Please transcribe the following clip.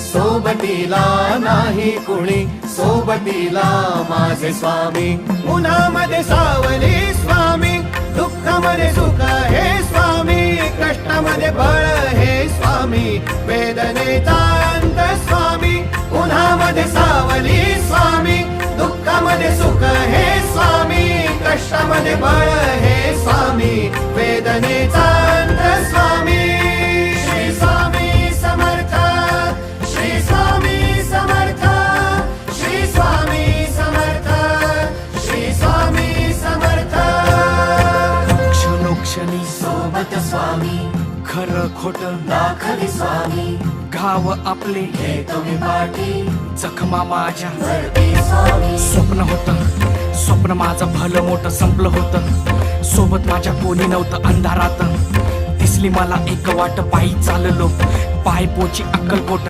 सोबतीला नाही कुणी, सोबतीला माझे स्वामी. उन्हामध्ये सावली स्वामी, दुःखामध्ये सुख हे स्वामी, कष्टामध्ये बळ हे स्वामी, वेदनेचा अंत स्वामी. उन्हामध्ये सावली स्वामी, दुःखामध्ये सुख हे स्वामी, कष्टामध्ये बळ हे स्वामी, वेदनेचा अंत स्वामी. श्री स्वामी समर्थ, श्री स्वामी समर्थ, श्री स्वामी समर्थ, श्री स्वामी समर्थ. क्षणोक्षणी सोबत स्वामी, खरं खोट दाखवी स्वामी, घाव आपले हे तुम्ही पाठी जखमा माझ्या भरती स्वामी. स्वप्न होतं, स्वप्न माझं भलं मोठं संपलं होतं. सोबत माझ्या कोणी नव्हतं अंधारात. दिसली मला एक वाट, पायी चाललो पाय पोची अक्कलकोट.